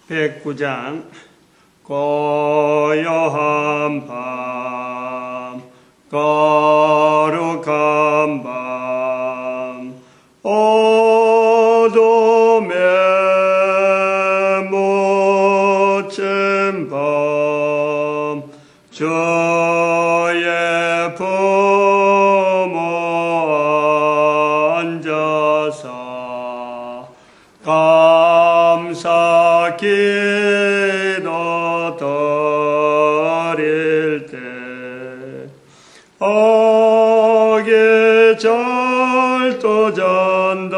109장 고요한 밤 거룩한 밤 어둠에 묻힌 밤 주의 품에 앉아서 감사 기도 드릴 때 악이 잘도 잔다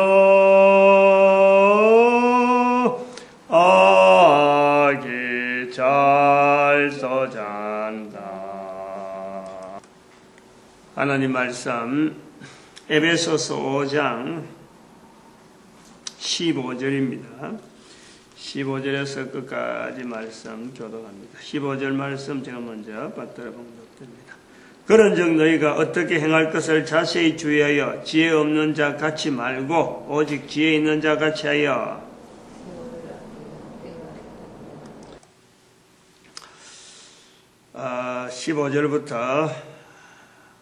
악이 잘도 잔다. 하나님 말씀 에베소서 5장 15절입니다. 15절에서 끝까지 말씀 교독합니다. 15절 말씀 제가 먼저 받들어 봉독됩니다. 그런즉 너희가 어떻게 행할 것을 자세히 주의하여 지혜 없는 자 같이 말고 오직 지혜 있는 자 같이 하여 15절부터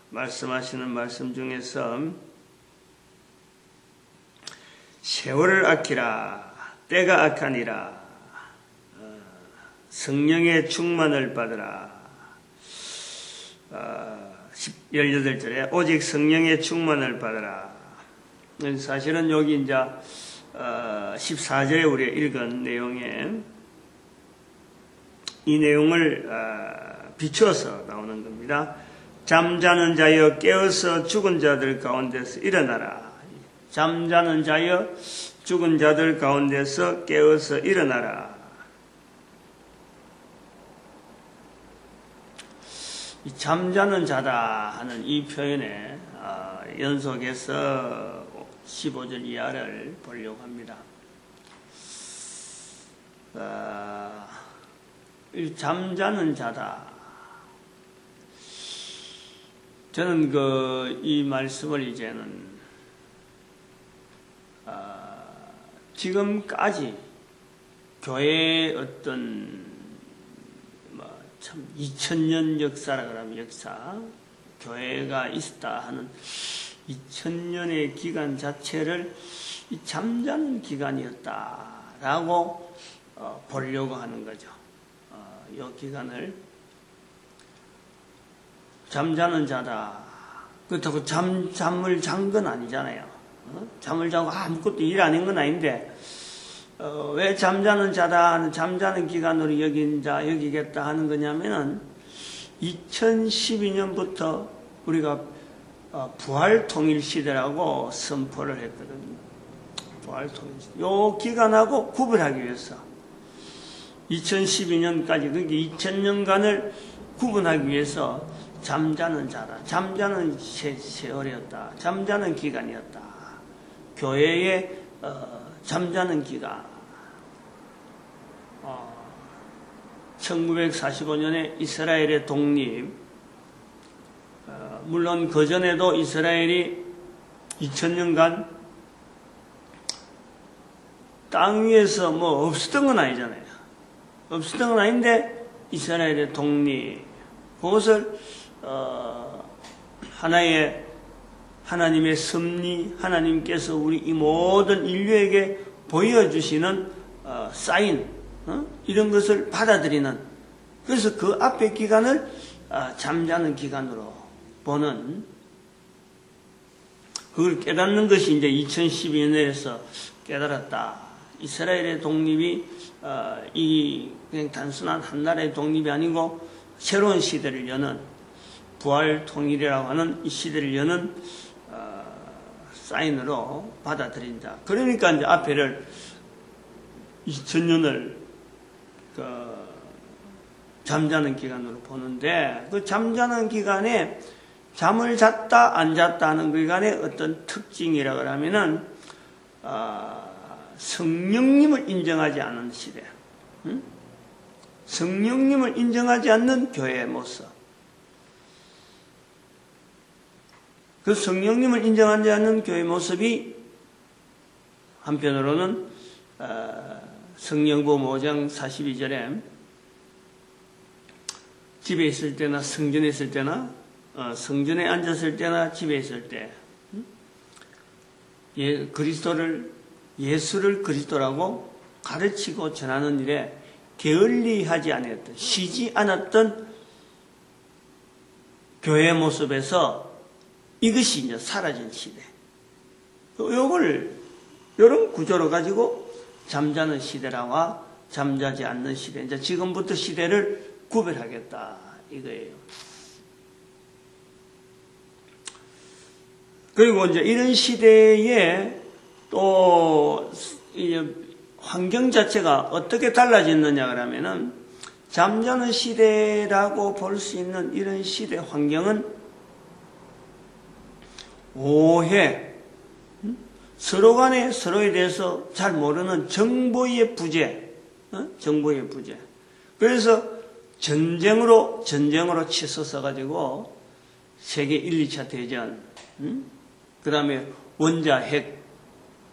말씀하시는 말씀 중에서 세월을 아끼라 때가 악하니라 성령의 충만을 받으라 18절에 오직 성령의 충만을 받으라. 사실은 여기 이제 14절에 우리가 읽은 내용에 이 내용을 비추어서 나오는 겁니다. 잠자는 자여 깨어서 죽은 자들 가운데서 일어나라. 잠자는 자여 죽은 자들 가운데서 깨어서 일어나라. 이 잠자는 자다 하는 이 표현에 연속해서 15절 이하를 보려고 합니다. 이 잠자는 자다. 저는 이 말씀을 이제는 지금까지 교회의 어떤 참 2000년 역사라 그러면 역사 교회가 있었다 하는 2000년의 기간 자체를 이 잠자는 기간이었다라고 보려고 하는 거죠. 이 기간을 잠자는 자다. 그렇다고 잠을 잔 건 아니잖아요. 잠을 자고 아무것도 일 안 한 건 아닌데 왜 잠자는 자다, 잠자는 기간으로 여기겠다 하는 거냐면은 2012년부터 우리가 부활통일시대라고 선포를 했거든요. 부활통일시대. 요 기간하고 구분하기 위해서 2012년까지 그러니까 2000년간을 구분하기 위해서 잠자는 자다. 잠자는 세월이었다. 잠자는 기간이었다. 교회의 잠자는 기간. 1945년에 이스라엘의 독립, 물론 그 전에도 이스라엘이 2000년간 땅 위에서 없었던 건 아니잖아요. 없었던 건 아닌데 이스라엘의 독립, 그것을 하나의 하나님의 섭리, 하나님께서 우리 이 모든 인류에게 보여주시는 사인, 이런 것을 받아들이는, 그래서 그 앞의 기간을 잠자는 기간으로 보는, 그걸 깨닫는 것이 이제 2012년에서 깨달았다. 이스라엘의 독립이 그냥 단순한 한 나라의 독립이 아니고 새로운 시대를 여는, 부활 통일이라고 하는 이 시대를 여는 사인으로 받아들인다. 그러니까 이제 앞에를 2000년을 잠자는 기간으로 보는데, 그 잠자는 기간에 잠을 잤다 안 잤다 하는 기간의 어떤 특징이라고 하면은 성령님을 인정하지 않은 시대, 성령님을 인정하지 않는 교회의 모습. 그 성령님을 인정하지 않는 교회의 모습이 한편으로는 성령복음 5장 42절에 집에 있을 때나 성전에 있을 때나 성전에 앉았을 때나 집에 있을 때 예수를 그리스도라고 가르치고 전하는 일에 게을리하지 않았던, 쉬지 않았던 교회 모습에서 이것이 이제 사라진 시대. 이런 구조로 가지고 잠자는 시대라와 잠자지 않는 시대. 이제 지금부터 시대를 구별하겠다 이거예요. 그리고 이제 이런 시대에 또 환경 자체가 어떻게 달라졌느냐 그러면은 잠자는 시대라고 볼 수 있는 이런 시대 환경은 오해, 서로 간에 서로에 대해서 잘 모르는 정보의 부재, 정보의 부재. 그래서 전쟁으로 치솟아 가지고 세계 1, 2차 대전, 그 다음에 원자 핵,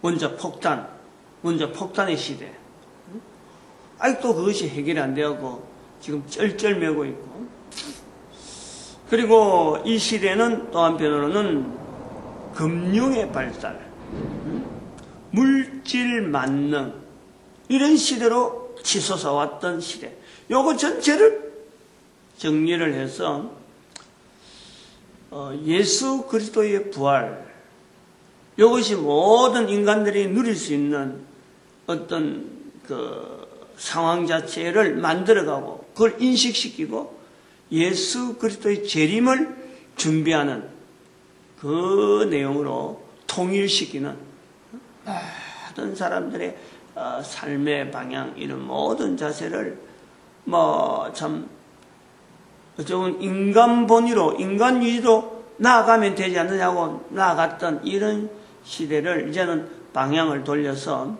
원자 폭탄의 시대. 아직도 그것이 해결이 안 되었고 지금 쩔쩔매고 있고. 그리고 이 시대는 또 한편으로는 금융의 발달, 물질 만능, 이런 시대로 치솟아 왔던 시대. 요거 전체를 정리를 해서 예수 그리스도의 부활, 이것이 모든 인간들이 누릴 수 있는 어떤 그 상황 자체를 만들어가고 그걸 인식시키고 예수 그리스도의 재림을 준비하는 그 내용으로 통일시키는 모든 사람들의 삶의 방향, 이런 모든 자세를 참 어쩌면 인간 본위로, 인간 위로 나아가면 되지 않느냐고 나아갔던 이런 시대를 이제는 방향을 돌려서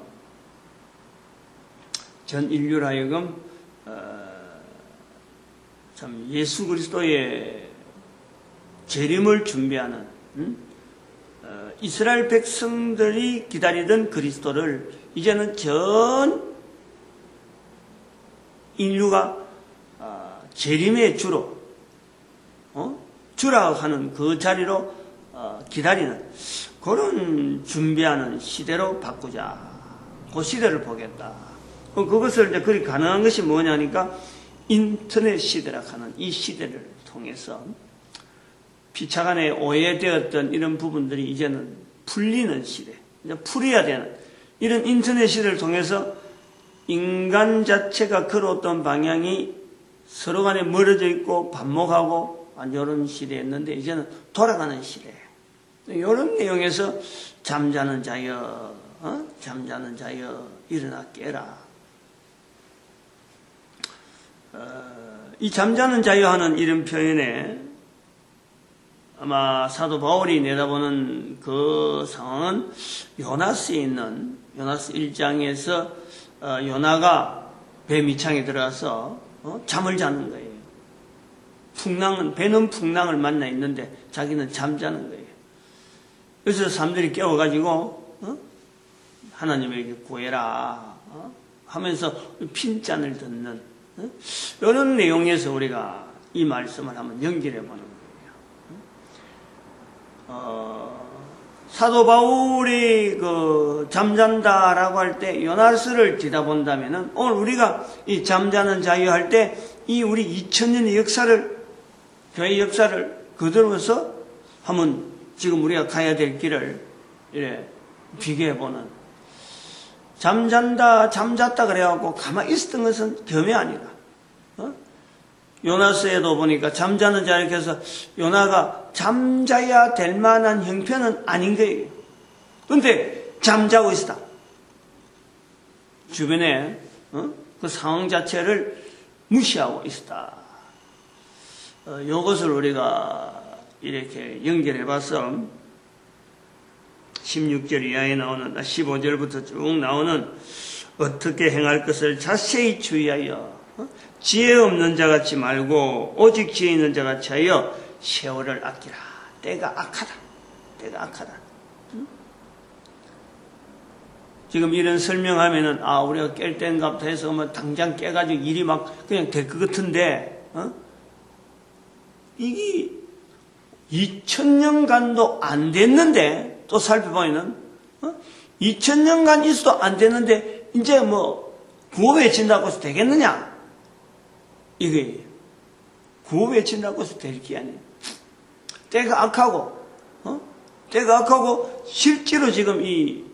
전 인류로 하여금 참 예수 그리스도의 재림을 준비하는 이스라엘 백성들이 기다리던 그리스도를 이제는 전 인류가 재림의 주라 하는 그 자리로 기다리는 그런 준비하는 시대로 바꾸자. 그 시대를 보겠다. 그것을 이제 그리 가능한 것이 뭐냐니까 인터넷 시대라 하는 이 시대를 통해서 피차간에 오해되었던 이런 부분들이 이제는 풀리는 시대, 이제 풀어야 되는 이런 인터넷 시대를 통해서 인간 자체가 걸어왔던 방향이 서로 간에 멀어져 있고 반목하고 이런 시대였는데 이제는 돌아가는 시대. 이런 내용에서 잠자는 자여, 잠자는 자여 일어나 깨라. 이 잠자는 자여 하는 이런 표현에 아마 사도 바울이 내다보는 그 상황은 요나스에 있는 요나스 1장에서 요나가 배 밑창에 들어가서 잠을 자는 거예요. 배는 풍랑을 만나 있는데 자기는 잠자는 거예요. 그래서 사람들이 깨워가지고 하나님에게 구해라 하면서 핀잔을 듣는 이런 내용에서 우리가 이 말씀을 한번 연결해 보는 거예요. 사도 바울이 잠잔다라고 할 때 요나스를 뒤다본다면은 오늘 우리가 이 잠자는 자유 할 때 이 우리 2000년의 역사를, 교회 역사를 거들어서 한번 지금 우리가 가야 될 길을 이래 비교해 보는. 잠잤다 그래갖고 가만히 있었던 것은 겸이 아니라. 요나스에도 보니까 잠자는 자 이렇게 해서 요나가 잠자야 될 만한 형편은 아닌 거예요. 그런데 잠자고 있었다. 주변에 그 상황 자체를 무시하고 있었다. 이것을 우리가 이렇게 연결해 봐서 16절 이하에 나오는 15절부터 쭉 나오는 어떻게 행할 것을 자세히 주의하여 지혜 없는 자 같이 말고 오직 지혜 있는 자 같이 하여 세월을 아끼라. 때가 악하다. 때가 악하다. 지금 이런 설명하면은, 아, 우리가 깰 땐갑다 해서 뭐 당장 깨가지고 일이 막 그냥 될 것 같은데, 이게 2000년간도 안 됐는데, 또 살펴보면은, 2000년간 있어도 안 됐는데, 이제 뭐, 구호 외친다고 해서 되겠느냐? 이게, 구호 외친다고 해서 될 게 아니에요. 때가 악하고, 때가 악하고, 실제로 지금 이,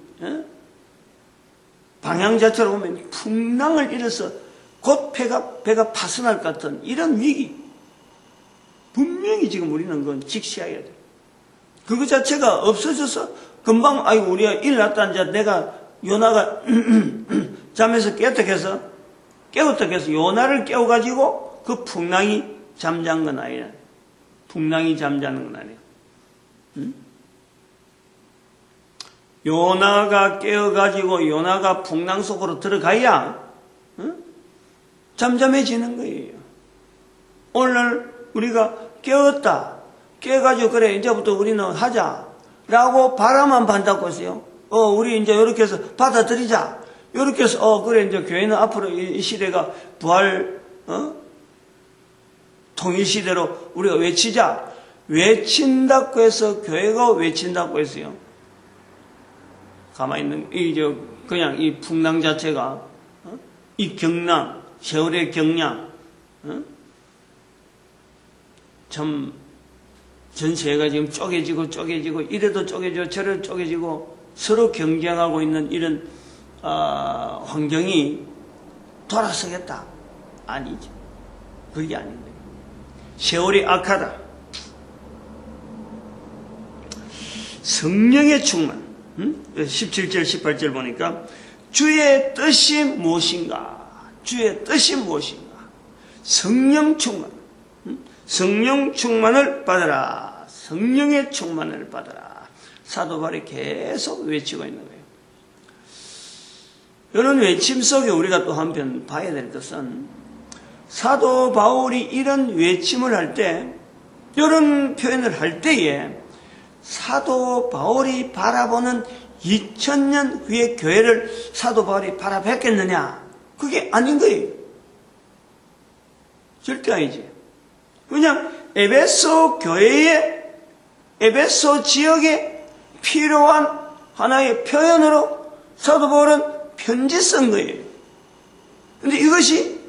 방향 자체로 보면 풍랑을 일어서 곧 배가 파손할 것 같은 이런 위기. 분명히 지금 우리는 그건 직시해야 돼. 그거 자체가 없어져서 금방, 아이고, 우리가 일 났다, 이제 내가 요나가 잠에서 깨었다 해서 요나를 깨워가지고 그 풍랑이 잠잔 건 아니야. 풍랑이 잠자는 건 아니야. 요나가 깨어가지고 요나가 풍랑 속으로 들어가야 잠잠해지는 거예요. 오늘 우리가 깨었다. 깨가지고 그래 이제부터 우리는 하자라고 바라만 반다고 했어요. 우리 이제 이렇게 해서 받아들이자. 이렇게 해서 그래 이제 교회는 앞으로 이 시대가 부활 통일 시대로 우리가 외치자. 외친다고 해서 교회가 외친다고 했어요. 가만히 있는 그냥 이 풍랑 자체가 이 경랑, 세월의 경량, 참 전세가 지금 쪼개지고 이래도 쪼개지고 저래도 쪼개지고 서로 경쟁하고 있는 이런 환경이 돌아서겠다. 아니죠. 그게 아닌데. 세월이 악하다. 성령의 충만. 17절, 18절 보니까 주의 뜻이 무엇인가? 주의 뜻이 무엇인가? 성령 충만. 성령 충만을 받아라. 성령의 충만을 받아라. 사도 바울이 계속 외치고 있는 거예요. 이런 외침 속에 우리가 또 한편 봐야 될 것은 사도 바울이 이런 외침을 할 때, 이런 표현을 할 때에 사도 바울이 바라보는 2000년 후의 교회를 사도 바울이 바라봤겠느냐? 그게 아닌 거예요. 절대 아니지. 그냥 에베소 교회의, 에베소 지역에 필요한 하나의 표현으로 사도 바울은 편지 쓴 거예요. 근데 이것이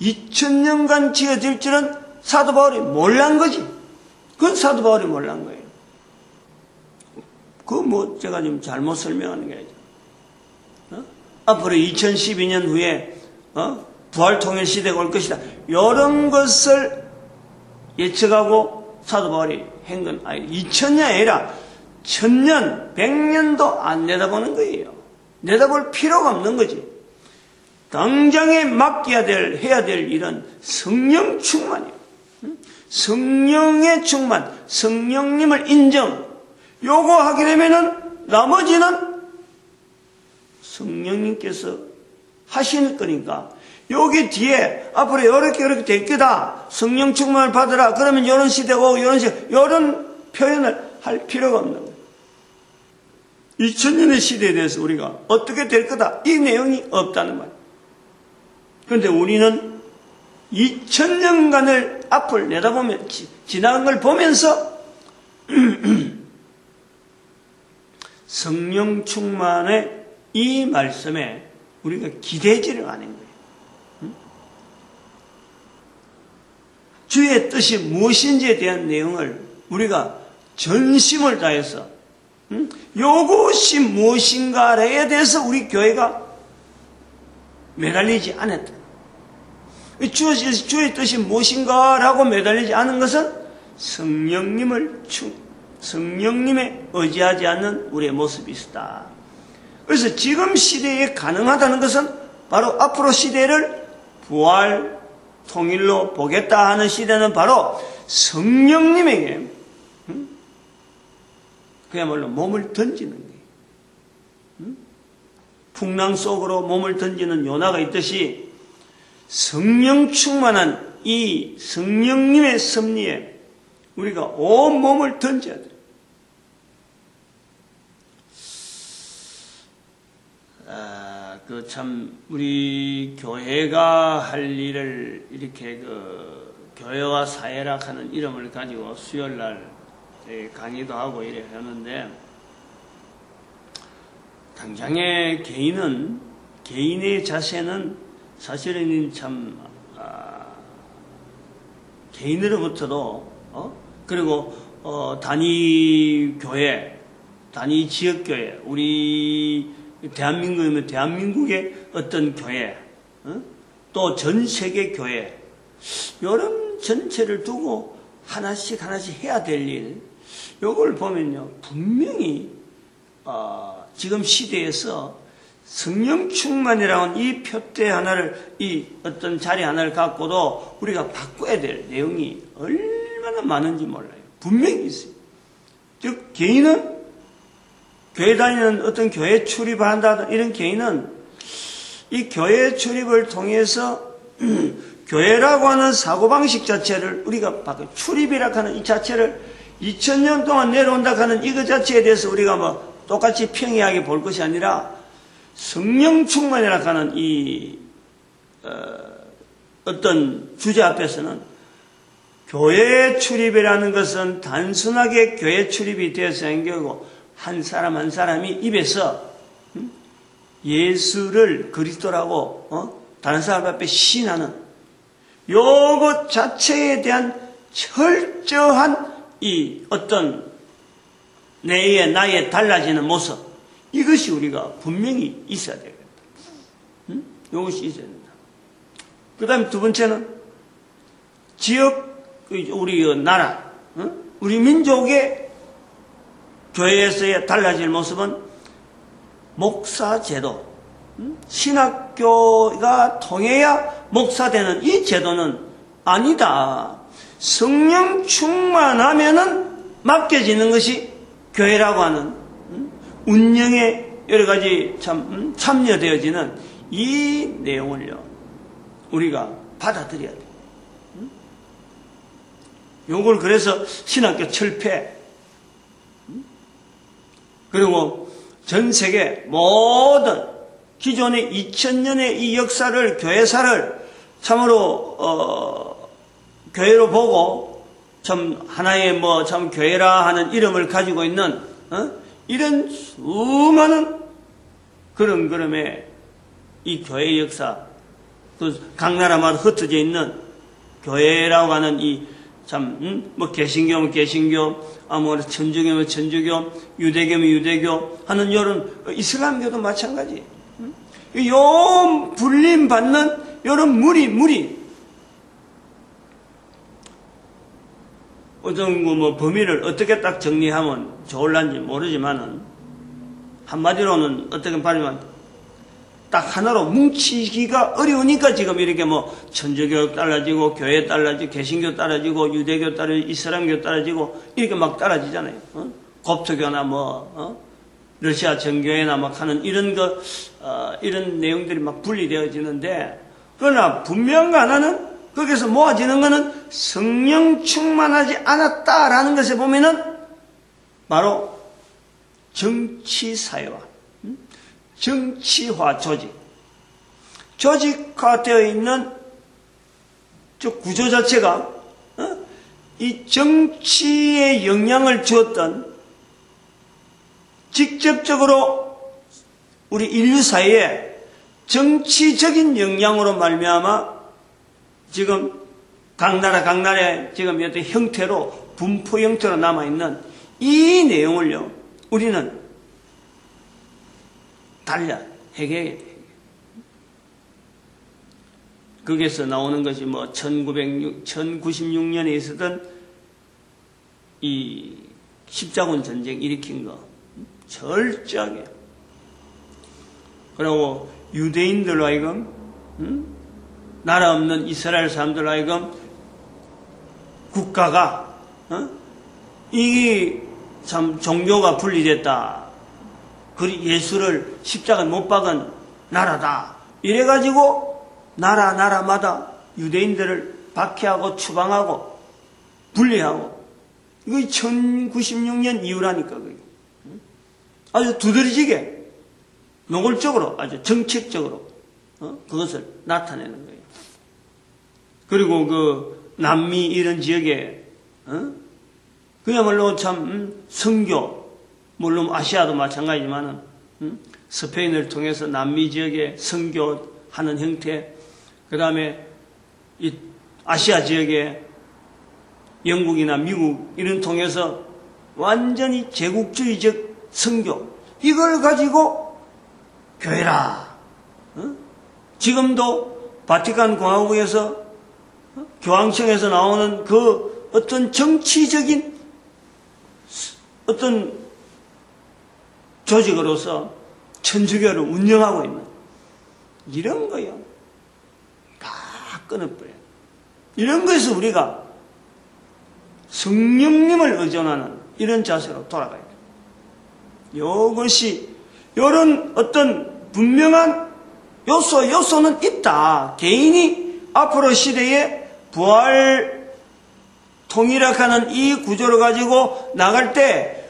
2000년간 지어질 줄은 사도 바울이 몰란 거지. 그건 사도 바울이 몰란 거예요. 제가 지금 잘못 설명하는 게 아니죠. 앞으로 2012년 후에, 부활통일 시대가 올 것이다. 이런 것을 예측하고 사도 바울이 한 건 아니, 2000년이 아니라 1000년, 100년도 안 내다보는 거예요. 내다볼 필요가 없는 거지. 당장에 맡겨야 될, 해야 될 일은 성령 충만이에요. 성령의 충만, 성령님을 인정, 요거 하게 되면은 나머지는 성령님께서 하시는 거니까 여기 뒤에 앞으로 이렇게 될 거다. 성령 충만을 받으라. 그러면 이런 시대고 이런 표현을 할 필요가 없는 거예요. 2000년의 시대에 대해서 우리가 어떻게 될 거다. 이 내용이 없다는 말이에요. 그런데 우리는 2000년간을 앞을 내다보면 지나간 걸 보면서 성령 충만의 이 말씀에 우리가 기대지를 않은 거예요. 주의 뜻이 무엇인지에 대한 내용을 우리가 전심을 다해서 요것이 무엇인가에 대해서 우리 교회가 매달리지 않았다. 주의 뜻이 무엇인가라고 매달리지 않은 것은 성령님에 의지하지 않는 우리의 모습이 있었다. 그래서 지금 시대에 가능하다는 것은 바로 앞으로 시대를 부활, 통일로 보겠다 하는 시대는 바로 성령님에게 그야말로 몸을 던지는 거예요. 풍랑 속으로 몸을 던지는 요나가 있듯이 성령 충만한 이 성령님의 섭리에 우리가 온 몸을 던져야 돼요. 우리 교회가 할 일을 이렇게 교회와 사회락 하는 이름을 가지고 수요일날 강의도 하고 이래 하는데, 당장의 개인의 자세는 사실은 개인으로부터도, 그리고, 단위 교회, 단위 지역교회, 우리 대한민국이면 대한민국의 어떤 교회, 또 전 세계 교회, 이런 전체를 두고 하나씩 해야 될 일, 요걸 보면요, 분명히, 지금 시대에서 성령 충만이라는 이 표대 하나를, 이 어떤 자리 하나를 갖고도 우리가 바꿔야 될 내용이 얼마나 많은지 몰라요. 분명히 있어요. 즉, 개인은, 교회 다니는 어떤 교회 출입을 한다, 이런 개인은 이 교회 출입을 통해서 교회라고 하는 사고방식 자체를 우리가 바꿔, 출입이라고 하는 이 자체를 2000년 동안 내려온다 하는 이거 자체에 대해서 우리가 뭐 똑같이 평이하게 볼 것이 아니라 성령 충만이라고 하는 이 어떤 주제 앞에서는 교회 출입이라는 것은 단순하게 교회 출입이 되어서 한 거고, 한 사람 한 사람이 입에서 예수를 그리스도라고 다른 사람 앞에 시인하는 요것 자체에 대한 철저한 이 어떤 나의 달라지는 모습, 이것이 우리가 분명히 있어야 되겠다. 이것이 있어야 된다. 그 다음에 두 번째는 지역, 우리 나라, 우리 민족의 교회에서의 달라질 모습은 목사 제도, 신학교가 통해야 목사되는 이 제도는 아니다. 성령 충만하면은 맡겨지는 것이 교회라고 하는 운영에 여러 가지 참여되어지는 이 내용을요, 우리가 받아들여야 돼요. 요걸 그래서 신학교 철폐, 그리고 전 세계 모든 기존의 2000년의 이 역사를, 교회사를 참으로 교회로 보고 참 하나의 참 교회라 하는 이름을 가지고 있는 이런 수많은 그럼에 이 교회 역사, 각 나라마다 흩어져 있는 교회라고 하는 이 개신교면 개신교, 천주교면 천주교, 유대교면 유대교 하는 이런 이슬람교도 마찬가지. 요 불림 받는 이런 무리 어떤 범위를 어떻게 딱 정리하면 좋을란지 모르지만은 한마디로는 어떻게 말하면 딱 하나로 뭉치기가 어려우니까 지금 이렇게 천주교 떨어지고 교회 떨어지고 개신교 떨어지고 유대교 떨어지고 이슬람교 떨어지고 이렇게 막 떨어지잖아요. kopto교나 러시아 정교회나 하는 이런 이런 내용들이 막 분리되어지는데, 그러나 분명한 거 하나는 거기서 모아지는 거는 성령 충만하지 않았다라는 것에 보면은 바로 정치사회와 정치화 조직화되어 있는 구조 자체가 이 정치에 영향을 주었던, 직접적으로 우리 인류 사회에 정치적인 영향으로 말미암아 지금 각 나라에 지금 어떤 형태로, 분포 형태로 남아있는 이 내용을요, 우리는 달려 해결해야 돼. 거기에서 나오는 것이 1096년에 있었던 이 십자군 전쟁 일으킨 거, 철저하게. 그리고 유대인들로 하여금, 나라 없는 이스라엘 사람들로 하여금 국가가, 이 참 종교가 분리됐다. 예수를 십자가에 못 박은 나라다. 이래가지고 나라마다 유대인들을 박해하고 추방하고 분리하고, 이거 1096년 이후라니까. 그게. 아주 두드러지게 노골적으로 아주 정책적으로 그것을 나타내는 거예요. 그리고 그 남미 이런 지역에 그야말로 참 선교, 물론 아시아도 마찬가지지만은 스페인을 통해서 남미 지역에 선교하는 형태, 그 다음에 이 아시아 지역에 영국이나 미국 이런 통해서 완전히 제국주의적 선교, 이걸 가지고 교회라. 지금도 바티칸 공화국에서 교황청에서 나오는 그 어떤 정치적인 어떤 조직으로서 천주교를 운영하고 있는 이런 거요. 다 끊어버려요. 이런 것에서 우리가 성령님을 의존하는 이런 자세로 돌아가야 돼요. 이것이 이런 어떤 분명한 요소는 있다. 개인이 앞으로 시대에 부활 통일학하는 이 구조를 가지고 나갈 때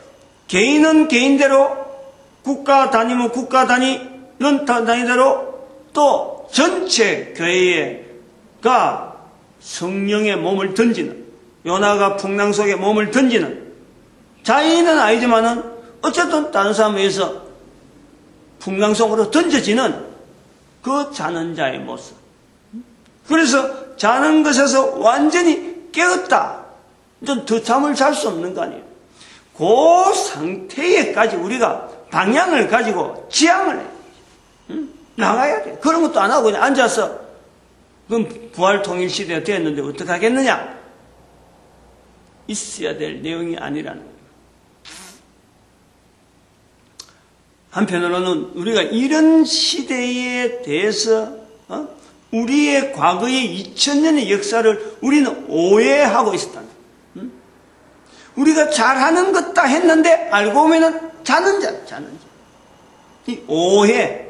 개인은 개인대로, 국가 단위면 국가 단위는 단위대로, 또 전체 교회가 성령의 몸을 던지는, 요나가 풍랑 속에 몸을 던지는, 자인은 아니지만은 어쨌든 다른 사람에 의해서 풍랑 속으로 던져지는 그 자는 자의 모습. 그래서 자는 것에서 완전히 깨었다. 좀 더 잠을 잘 수 없는 거 아니에요. 그 상태에까지 우리가 방향을 가지고 지향을 해. 나가야 돼. 그런 것도 안 하고 그냥 앉아서 그럼 부활 통일 시대가 됐는데 어떻게 하겠느냐? 있어야 될 내용이 아니라는 거예요. 한편으로는 우리가 이런 시대에 대해서 우리의 과거의 2000년의 역사를 우리는 오해하고 있었다는 거예요. 우리가 잘하는 것 다 했는데 알고 보면은 자는 자. 이 오해.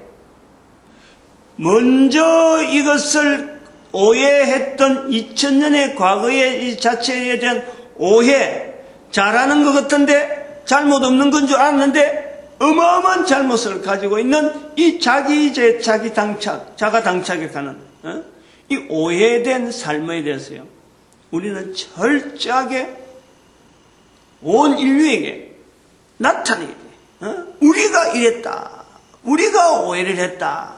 먼저 이것을 오해했던 2000년의 과거의 이 자체에 대한 오해. 잘하는 것 같은데 잘못 없는 건 줄 알았는데 어마어마한 잘못을 가지고 있는 이 자기죄, 자가 당착에 가는 이 오해된 삶에 대해서요. 우리는 철저하게 온 인류에게 나타내야 돼. 우리가 이랬다. 우리가 오해를 했다.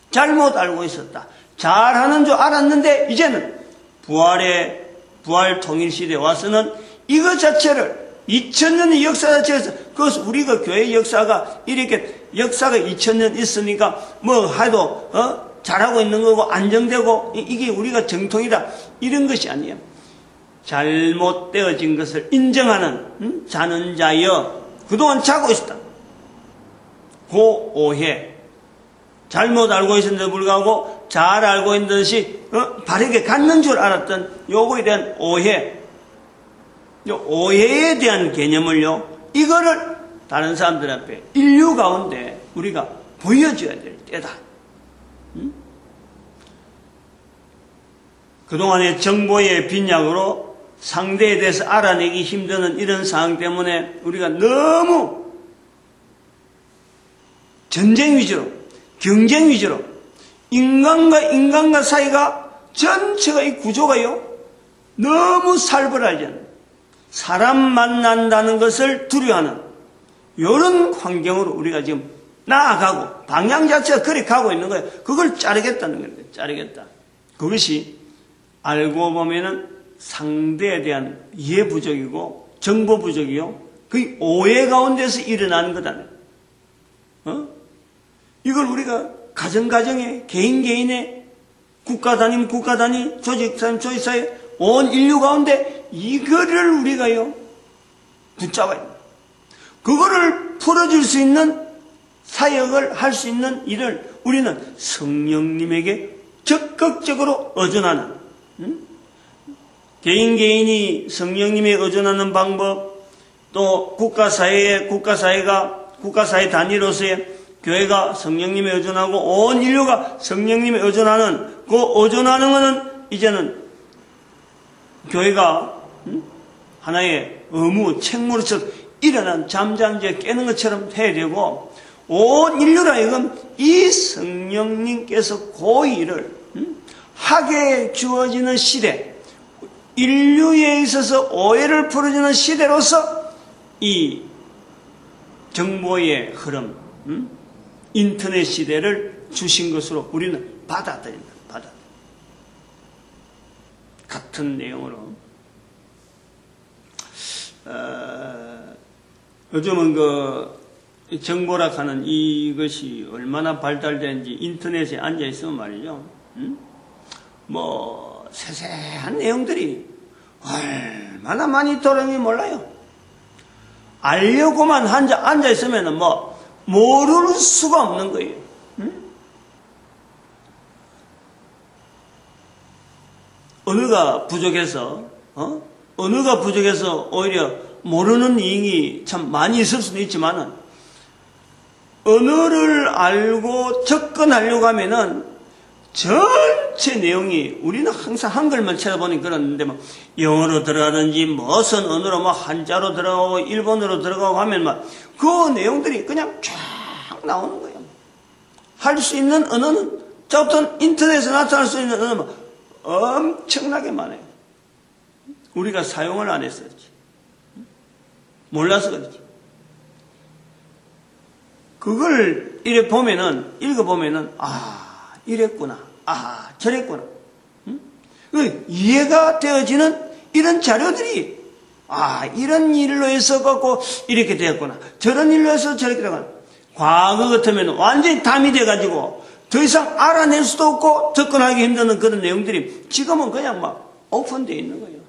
잘못 알고 있었다. 잘하는 줄 알았는데 이제는 부활 통일 시대에 와서는 이것 자체를 2000년의 역사 자체에서 그것을 우리가 교회 역사가 이렇게 역사가 2000년 있으니까 뭐 해도 잘하고 있는 거고 안정되고 이게 우리가 정통이다 이런 것이 아니에요. 잘못되어진 것을 인정하는 자는 자여 그동안 자고 있었다. 그 오해. 잘못 알고 있었는데도 불구하고 잘 알고 있는 듯이 바르게 갖는 줄 알았던 요거에 대한 오해. 요 오해에 대한 개념을요. 이거를 다른 사람들 앞에 인류 가운데 우리가 보여줘야 될 때다. 그동안의 정보의 빈약으로 상대에 대해서 알아내기 힘드는 이런 상황 때문에 우리가 너무 전쟁 위주로, 경쟁 위주로, 인간과 사이가 전체가 이 구조가요, 너무 살벌하지 않아요. 사람 만난다는 것을 두려워하는 이런 환경으로 우리가 지금 나아가고 방향 자체가 그렇게 가고 있는 거예요. 그걸 자르겠다는 거예요. 자르겠다. 그것이 알고 보면은 상대에 대한 이해 부족이고 정보 부족이요. 그 오해 가운데서 일어나는 거다. 이걸 우리가 가정에 개인의 국가 단위 조직 사회 온 인류 가운데 이거를 우리가요 붙잡아야 돼요. 그거를 풀어줄 수 있는 사역을 할 수 있는 일을 우리는 성령님에게 적극적으로 의존하는 개인이 성령님에 의존하는 방법, 또 국가사회 단위로서의 교회가 성령님에 의존하고 온 인류가 성령님에 의존하는 그 의존하는 것은 이제는 교회가 하나의 의무, 책무로서 일어난 잠잠지에 깨는 것처럼 해야 되고 온 인류라 이건 이 성령님께서 고의를 하게 주어지는 시대, 인류에 있어서 오해를 풀어주는 시대로서 이 정보의 흐름, 인터넷 시대를 주신 것으로 우리는 받아들인다. 같은 내용으로 요즘은 그 정보라 하는 이것이 얼마나 발달된지 인터넷에 앉아 있으면 말이죠. 뭐 세세한 내용들이 얼마나 많이 돌아오는지 몰라요. 알려고만 앉아 있으면 뭐 모를 수가 없는 거예요. 언어가 부족해서 오히려 모르는 이익이 참 많이 있을 수도 있지만은 언어를 알고 접근하려고 하면은 전체 내용이 우리는 항상 한글만 쳐다보니 그러는데 뭐 영어로 들어가든지 무슨 언어로 뭐 한자로 들어가고 일본어로 들어가고 하면 막 그 내용들이 그냥 쫙 나오는 거예요. 할 수 있는 언어는 어떤 인터넷에 나타날 수 있는 언어는 엄청나게 많아요. 우리가 사용을 안 했어요. 몰라서 그렇지. 그걸 읽어보면은, 이랬구나. 저랬구나. 이해가 되어지는 이런 자료들이, 이런 일로 해서 갖고 이렇게 되었구나. 저런 일로 해서 저렇게 되었구나. 과거 같으면 완전히 담이 돼가지고 더 이상 알아낼 수도 없고 접근하기 힘든 그런 내용들이 지금은 그냥 막 오픈되어 있는 거예요.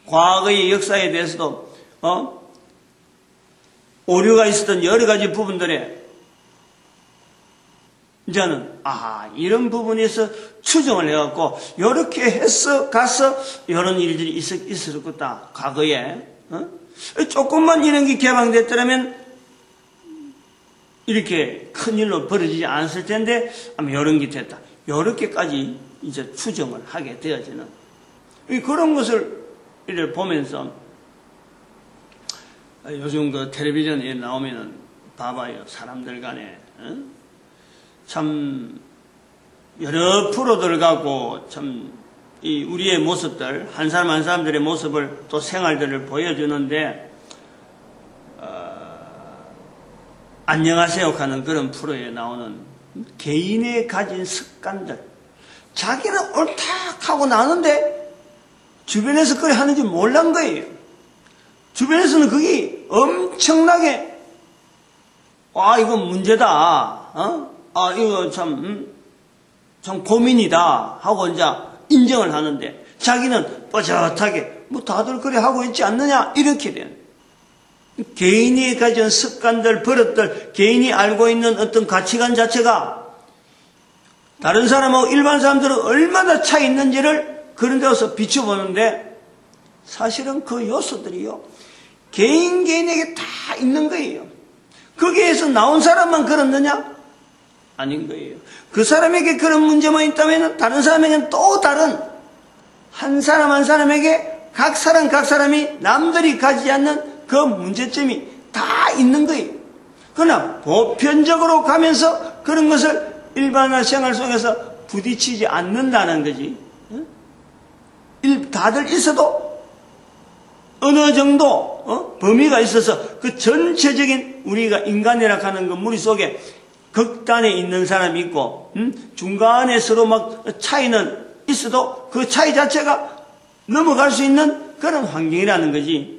과거의 역사에 대해서도, 오류가 있었던 여러 가지 부분들에 이제는 이런 부분에서 추정을 해갖고 이렇게 해서 가서 이런 일들이 있었겠다. 과거에 조금만 이런 게 개방됐더라면 이렇게 큰일로 벌어지지 않았을 텐데 아마 이런 게 됐다. 이렇게까지 이제 추정을 하게 되어지는 그런 것을 이를 보면서 요즘 그 텔레비전에 나오면은 봐봐요. 사람들 간에 참 여러 프로들 갖고 참 이 우리의 모습들 한 사람 한 사람들의 모습을 또 생활들을 보여주는데 안녕하세요 하는 그런 프로에 나오는 개인의 가진 습관들 자기는 옳다하고 나는데 주변에서 그래 하는지 몰란 거예요. 주변에서는 그게 엄청나게 이건 문제다. 이거 참 고민이다 하고 이제 인정을 하는데 자기는 뻣뻣하게 다들 그래 하고 있지 않느냐 이렇게 되는 개인이 가진 습관들, 버릇들, 개인이 알고 있는 어떤 가치관 자체가 다른 사람하고 일반 사람들은 얼마나 차이 있는지를 그런 데서 비춰보는데 사실은 그 요소들이요. 개인에게 다 있는 거예요. 거기에서 나온 사람만 그렇느냐? 아닌 거예요. 그 사람에게 그런 문제만 있다면 다른 사람에게는 또 다른 한 사람 한 사람에게 각 사람이 남들이 가지지 않는 그 문제점이 다 있는 거예요. 그러나 보편적으로 가면서 그런 것을 일반화 생활 속에서 부딪히지 않는다는 거지. 다들 있어도 어느 정도 범위가 있어서 그 전체적인 우리가 인간이라 하는 그 무리 속에 극단에 있는 사람이 있고 중간에 서로 막 차이는 있어도 그 차이 자체가 넘어갈 수 있는 그런 환경이라는 거지.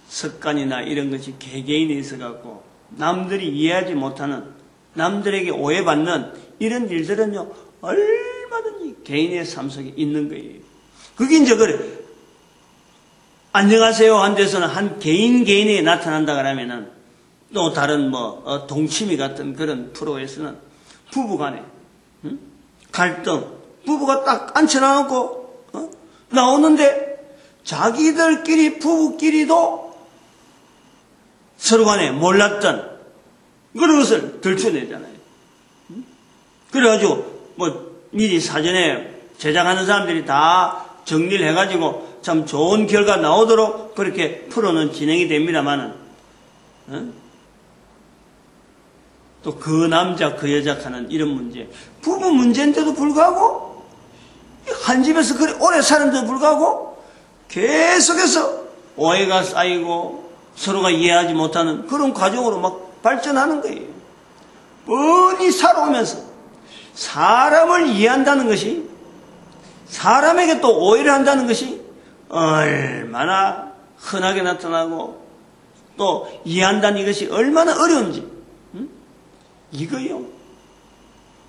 습관이나 이런 것이 개개인에 있어갖고 남들이 이해하지 못하는 남들에게 오해받는 이런 일들은요 얼마든지 개인의 삶 속에 있는 거예요. 그게 이제 그래. 안녕하세요 한 데서는 한 개인에 나타난다 그러면은 또 다른 동치미 같은 그런 프로에서는 부부간에 갈등 부부가 딱 앉혀놔놓고 나오는데 자기들끼리 부부끼리도 서로 간에 몰랐던 그런 것을 들춰내잖아요. 그래가지고 미리 사전에 제작하는 사람들이 다 정리를 해가지고 참 좋은 결과 나오도록 그렇게 프로는 진행이 됩니다만은 또 그 남자 그 여자 하는 이런 문제, 부부 문제인데도 불구하고 한 집에서 그래 오래 사는데도 불구하고 계속해서 오해가 쌓이고 서로가 이해하지 못하는 그런 과정으로 막 발전하는 거예요. 뻔히 살아오면서 사람을 이해한다는 것이, 사람에게 또 오해를 한다는 것이 얼마나 흔하게 나타나고 또 이해한다는 이것이 얼마나 어려운지, 이거요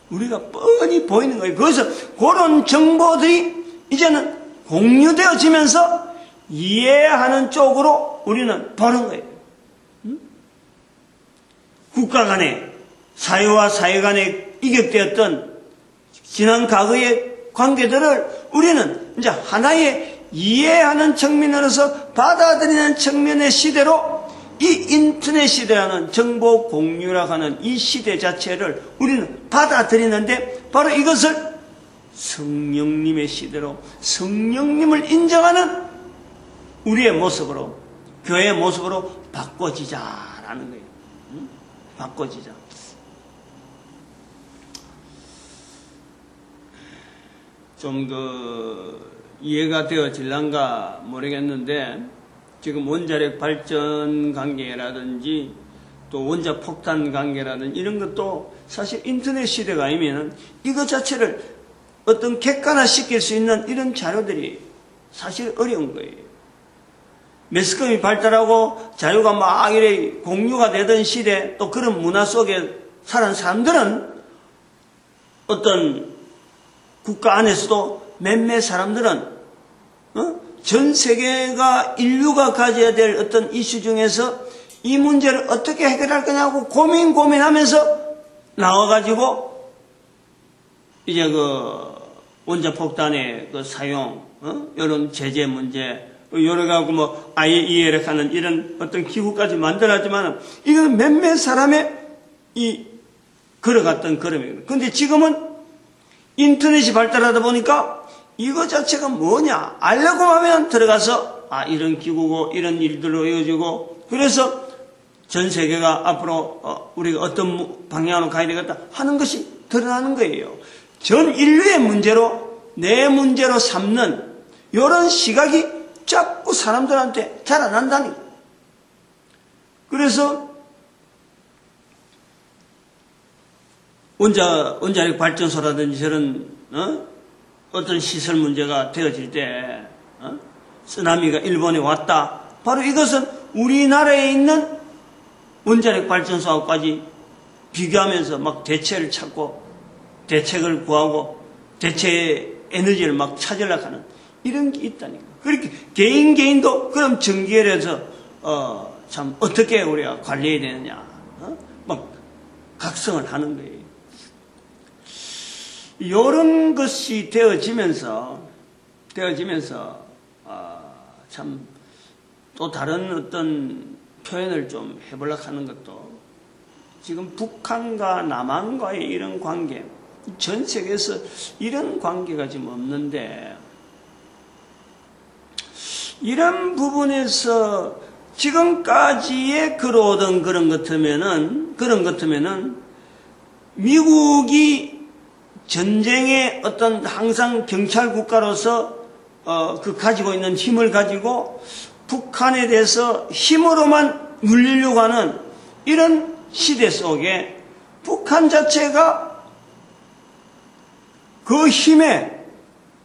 우리가 뻔히 보이는 거예요. 그래서 그런 정보들이 이제는 공유되어지면서 이해하는 쪽으로 우리는 보는 거예요. 국가 간에, 사회와 사회 간에 이격되었던 지난 과거의 관계들을 우리는 이제 하나의 이해하는 측면으로서 받아들이는 측면의 시대로, 이 인터넷 시대라는 정보 공유라고 하는 이 시대 자체를 우리는 받아들이는데, 바로 이것을 성령님의 시대로, 성령님을 인정하는 우리의 모습으로, 교회의 모습으로 바꿔지자라는 거예요. 바꿔지자. 좀 이해가 되어질란가 모르겠는데, 지금 원자력 발전 관계라든지 또 원자 폭탄 관계라든지 이런 것도 사실 인터넷 시대가 아니면은 이것 자체를 어떤 객관화 시킬 수 있는 이런 자료들이 사실 어려운 거예요. 매스컴이 발달하고 자유가 막 이래 공유가 되던 시대, 또 그런 문화 속에 사는 사람들은, 어떤 국가 안에서도 몇몇 사람들은 전 세계가 인류가 가져야 될 어떤 이슈 중에서 이 문제를 어떻게 해결할 거냐고 고민하면서 나와가지고 이제 원자폭탄의 사용, 이런 제재 문제, 여러 가지 IAEA를 하는 이런 어떤 기구까지 만들었지만, 이건 몇몇 사람의 걸어갔던 걸음이에요. 근데 지금은 인터넷이 발달하다 보니까 이거 자체가 뭐냐 알려고 하면 들어가서 이런 기구고 이런 일들로 이어지고, 그래서 전 세계가 앞으로 우리가 어떤 방향으로 가야 되겠다 하는 것이 드러나는 거예요. 전 인류의 문제로, 내 문제로 삼는 이런 시각이 자꾸 사람들한테 자라난다니. 그래서 원자력 발전소라든지 저런 어떤 시설 문제가 되어질 때, 쓰나미가 일본에 왔다. 바로 이것은 우리나라에 있는 원자력 발전소하고까지 비교하면서 막 대체를 찾고, 대책을 구하고, 대체 에너지를 막 찾으려고 하는 이런 게 있다니까. 그렇게 개인도 그럼 전기열에서 참 어떻게 우리가 관리해야 되느냐, 막 각성을 하는 거예요. 이런 것이 되어지면서 참 또 다른 어떤 표현을 좀 해보려고 하는 것도, 지금 북한과 남한과의 이런 관계, 전 세계에서 이런 관계가 지금 없는데, 이런 부분에서 지금까지의 걸어오던 그런 것 같으면은 미국이 전쟁의 어떤 항상 경찰 국가로서 가지고 있는 힘을 가지고 북한에 대해서 힘으로만 눌리려고 하는 이런 시대 속에 북한 자체가 그 힘에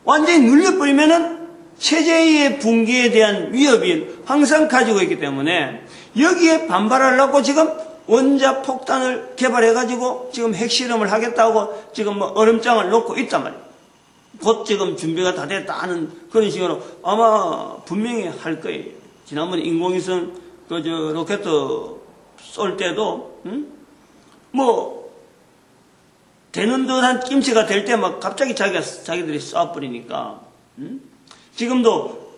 완전히 눌려버리면은 체제의 붕괴에 대한 위협이 항상 가지고 있기 때문에, 여기에 반발하려고 지금 원자 폭탄을 개발해가지고 지금 핵실험을 하겠다고 지금 얼음장을 놓고 있단 말이에요. 곧 지금 준비가 다 됐다 하는 그런 식으로 아마 분명히 할 거예요. 지난번에 인공위성 로켓 쏠 때도 되는 듯한 김치가 될 때 막 갑자기 자기들이 쏴버리니까, 지금도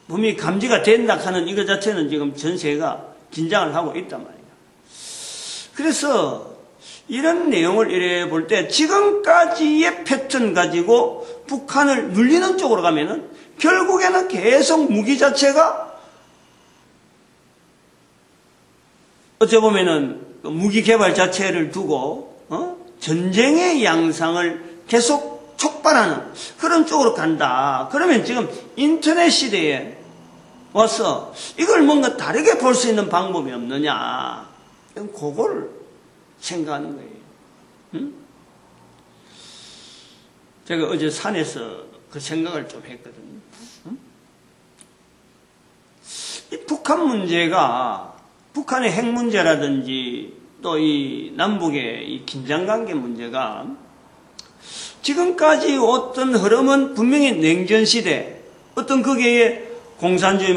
분명히 감지가 된다 하는 이거 자체는 지금 전 세계가 긴장을 하고 있단 말이에요. 그래서 이런 내용을 이래 볼 때 지금까지의 패턴 가지고 북한을 눌리는 쪽으로 가면은 결국에는 계속 무기 자체가 어찌 보면은 무기 개발 자체를 두고 전쟁의 양상을 계속 촉발하는 그런 쪽으로 간다. 그러면 지금 인터넷 시대에 와서 이걸 뭔가 다르게 볼 수 있는 방법이 없느냐. 그걸 생각하는 거예요. 응? 제가 어제 산에서 그 생각을 좀 했거든요. 응? 이 북한 문제가 북한의 핵 문제라든지 또 이 남북의 이 긴장관계 문제가 지금까지 어떤 흐름은 분명히 냉전시대, 어떤 거기에 공산주의,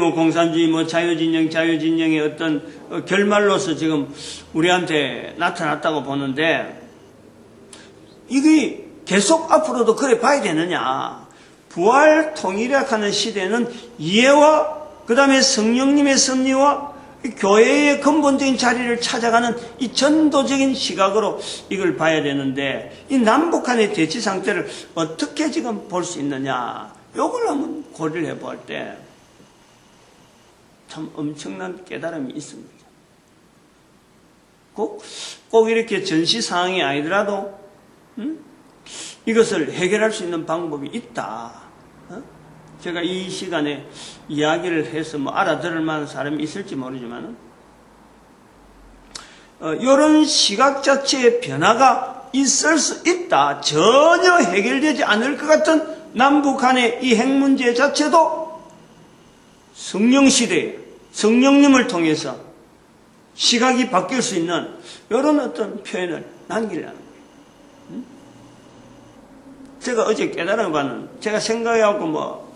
자유진영의 어떤 결말로서 지금 우리한테 나타났다고 보는데, 이게 계속 앞으로도 그래 봐야 되느냐. 부활 통일이라는 시대는 이해와 그 다음에 성령님의 섭리와 교회의 근본적인 자리를 찾아가는 이 전도적인 시각으로 이걸 봐야 되는데, 이 남북한의 대치 상태를 어떻게 지금 볼 수 있느냐, 요걸 한번 고려를 해볼 때 참 엄청난 깨달음이 있습니다. 꼭 이렇게 전시 상황이 아니더라도 이것을 해결할 수 있는 방법이 있다. 제가 이 시간에 이야기를 해서 알아들을 만한 사람이 있을지 모르지만, 이런 시각 자체의 변화가 있을 수 있다. 전혀 해결되지 않을 것 같은 남북한의 이 핵 문제 자체도 성령 시대에 성령님을 통해서 시각이 바뀔 수 있는 이런 어떤 표현을 남기려는 거예요. 제가 어제 깨달아봐는, 제가 생각해갖고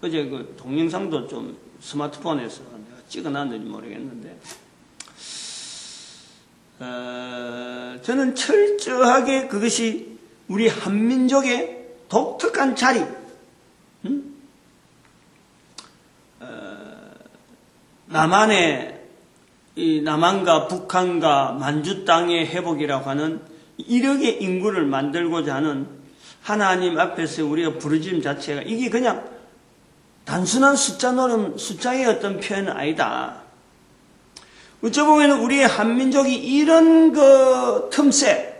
어제 그 동영상도 좀 스마트폰에서 내가 찍어놨는지 모르겠는데, 저는 철저하게 그것이 우리 한민족의 독특한 자리, 남한의 이 남한과 북한과 만주 땅의 회복이라고 하는 이력의 인구를 만들고자 하는 하나님 앞에서 우리가 부르짖음 자체가 이게 그냥 단순한 숫자의 어떤 표현은 아니다. 어쩌보면 우리의 한민족이 이런 그 틈새,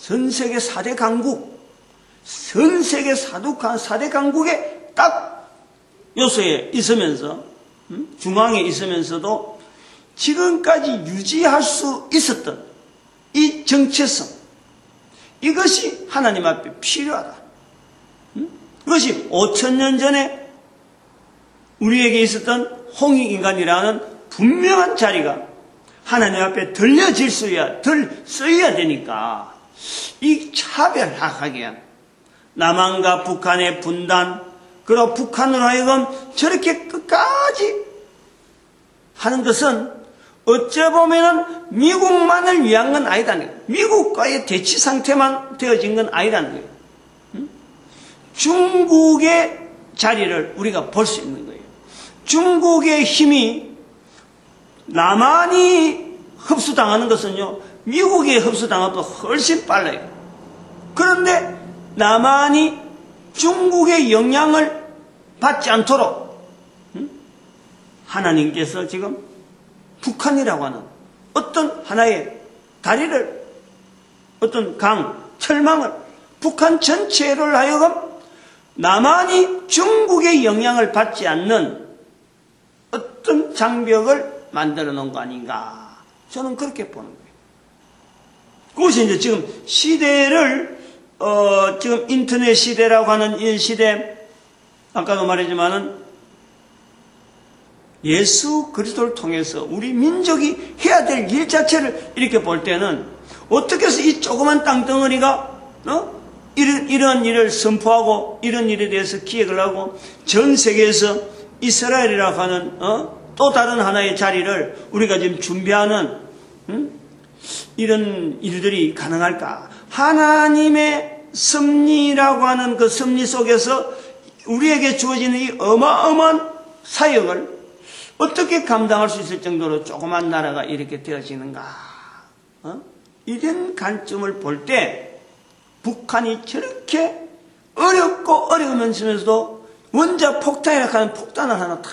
전 세계 4대 강국, 전 세계 4대 강국의 딱 요소에 있으면서, 중앙에 있으면서도 지금까지 유지할 수 있었던 이 정체성, 이것이 하나님 앞에 필요하다. 그것이 5000년 전에 우리에게 있었던 홍익인간이라는 분명한 자리가 하나님 앞에 들려질 써야 되니까, 이 차별하게 남한과 북한의 분단, 그리고 북한으로 하여금 저렇게 끝까지 하는 것은 어째 보면은 미국만을 위한 건 아니다는 거예요. 미국과의 대치 상태만 되어진 건 아니다는 거예요. 중국의 자리를 우리가 볼 수 있는 거예요. 중국의 힘이 남한이 흡수당하는 것은요, 미국의 흡수당하고 훨씬 빨라요. 그런데 남한이 중국의 영향을 받지 않도록 하나님께서 지금 북한이라고 하는 어떤 하나의 다리를, 어떤 철망을 북한 전체를 하여금 남한이 중국의 영향을 받지 않는 어떤 장벽을 만들어 놓은 거 아닌가, 저는 그렇게 보는 거예요. 그것이 이제 지금 시대를 지금 인터넷 시대라고 하는 이 시대, 아까도 말했지만은 예수 그리스도를 통해서 우리 민족이 해야 될 일 자체를 이렇게 볼 때는, 어떻게 해서 이 조그만 땅덩어리가 이런 일을 선포하고 이런 일에 대해서 기획을 하고 전 세계에서 이스라엘이라고 하는 또 다른 하나의 자리를 우리가 지금 준비하는 이런 일들이 가능할까? 하나님의 섭리라고 하는 그 섭리 속에서 우리에게 주어지는 이 어마어마한 사역을 어떻게 감당할 수 있을 정도로 조그만 나라가 이렇게 되어지는가? 이런 관점을 볼 때 북한이 저렇게 어렵고 어려우면서도 원자 폭탄이라고 하는 폭탄을 하나 다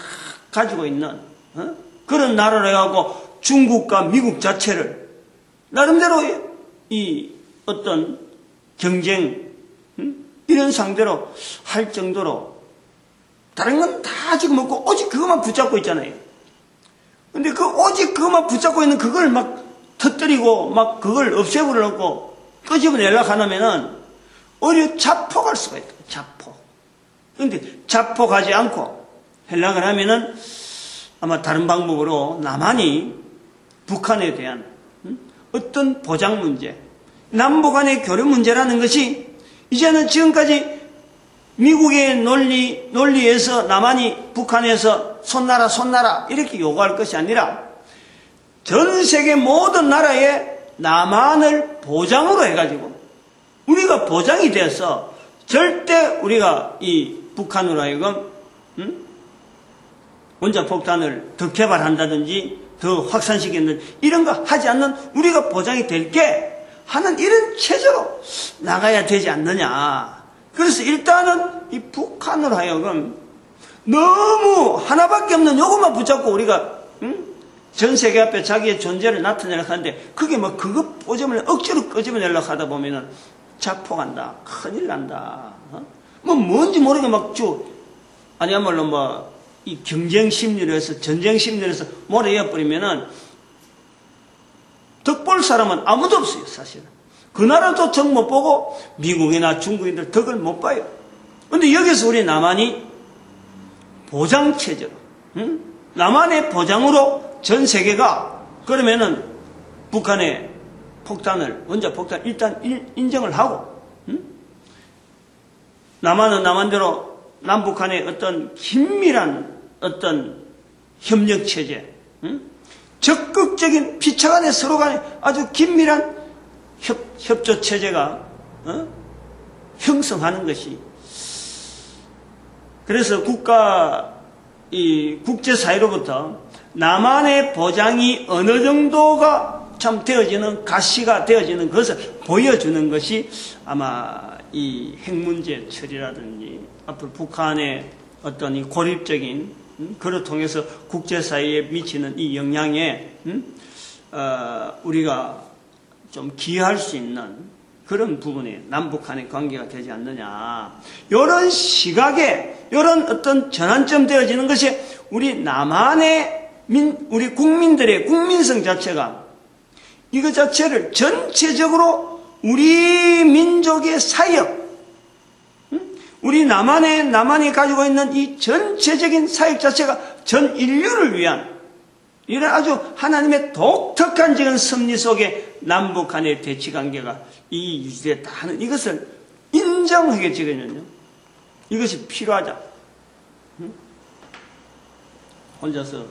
가지고 있는 그런 나라로 해갖고 중국과 미국 자체를 나름대로 이 어떤 경쟁 이런 상대로 할 정도로 다른 건 다 지금 없고 오직 그것만 붙잡고 있잖아요. 근데 그 오직 그것만 붙잡고 있는 그걸 막 터뜨리고 막 그걸 없애버려놓고 끄집어내려고 하면은 오히려 자폭할 수가 있다. 자폭. 근데 자폭하지 않고 하려고 하면은 아마 다른 방법으로 남한이 북한에 대한 어떤 보장 문제, 남북 간의 교류 문제라는 것이 이제는 지금까지 미국의 논리에서 남한이 북한에서 손나라 이렇게 요구할 것이 아니라 전 세계 모든 나라에 남한을 보장으로 해가지고 우리가 보장이 돼서 절대 우리가 이 북한으로 하여금 원자폭탄을 더 개발한다든지 더 확산시키는 이런 거 하지 않는 우리가 보장이 될게 하는 이런 체제로 나가야 되지 않느냐. 그래서 일단은 이 북한으로 하여금 너무 하나밖에 없는 요것만 붙잡고 우리가 전 세계 앞에 자기의 존재를 나타내려고 하는데 그게 뭐 그거 억지로 끄집어내려고 하다 보면은 자폭한다. 큰일 난다. 뭐 뭔지 모르게 막 아니야말로 뭐 이 경쟁 심리로 해서 전쟁 심리로 해서 몰아내버리면은 덕볼 사람은 아무도 없어요, 사실은. 그 나라도 정 못 보고 미국이나 중국인들 덕을 못 봐요. 근데 여기서 우리 남한이 보장체제로, 남한의 보장으로 전 세계가 그러면은 북한의 원자폭탄 일단 인정을 하고, 남한은 남한대로 남북한의 어떤 긴밀한 어떤 협력체제, 적극적인 피차간에 서로 간에 아주 긴밀한 협조체제가 형성하는 것이 그래서 국제사회로부터 남한의 보장이 어느 정도가 참 되어지는 가시가 되어지는 것을 보여주는 것이 아마 이 핵문제 처리라든지 앞으로 북한의 어떤 이 고립적인 그를 통해서 국제사회에 미치는 이 영향에 우리가 좀 기여할 수 있는 그런 부분에 남북한의 관계가 되지 않느냐. 이런 시각에 이런 어떤 전환점 되어지는 것이 우리 남한의 우리 국민들의 국민성 자체가 이거 자체를 전체적으로 우리 민족의 사역, 우리 남한이 가지고 있는 이 전체적인 사역 자체가 전 인류를 위한 이런 아주 하나님의 독특한 지금 섭리 속에 남북한의 대치관계가 이 유지됐다 하는 이것을 인정하게 지금요. 이것이 필요하자. 혼자서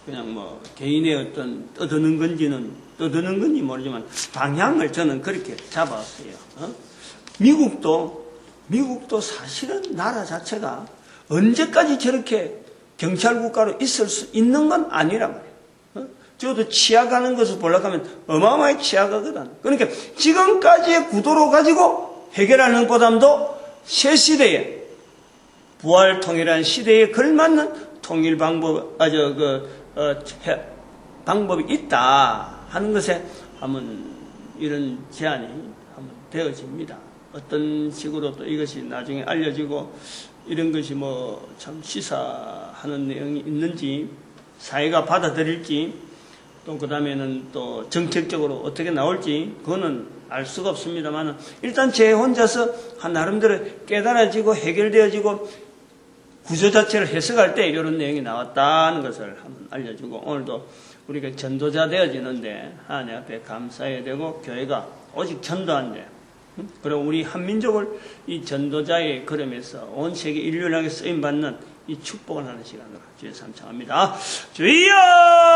그냥 뭐 개인의 어떤 떠드는 건지 모르지만 방향을 저는 그렇게 잡았어요. 미국도 사실은 나라 자체가 언제까지 저렇게 경찰국가로 있을 수 있는 건 아니란 말이에요. 저도 치아가는 것을 보려고 하면 어마어마하게 치아가거든. 그러니까 지금까지의 구도로 가지고 해결하는 것보다도 새 시대에 부활 통일한 시대에 걸맞는 통일 방법이 있다 하는 것에 한번 이런 제안이 한번 되어집니다. 어떤 식으로 또 이것이 나중에 알려지고 이런 것이 뭐 참 시사하는 내용이 있는지 사회가 받아들일지 또 그 다음에는 또 정책적으로 어떻게 나올지 그거는 알 수가 없습니다만 일단 제 혼자서 한 나름대로 깨달아지고 해결되어지고 구조 자체를 해석할 때 이런 내용이 나왔다는 것을 한번 알려주고 오늘도 우리가 전도자 되어지는데 하나님 앞에 감사해야 되고 교회가 오직 전도한데 그리고 우리 한민족을 이 전도자의 걸음에서 온 세계 인류를 향해 쓰임받는 이 축복을 하는 시간으로 주여 삼창합니다. 주여!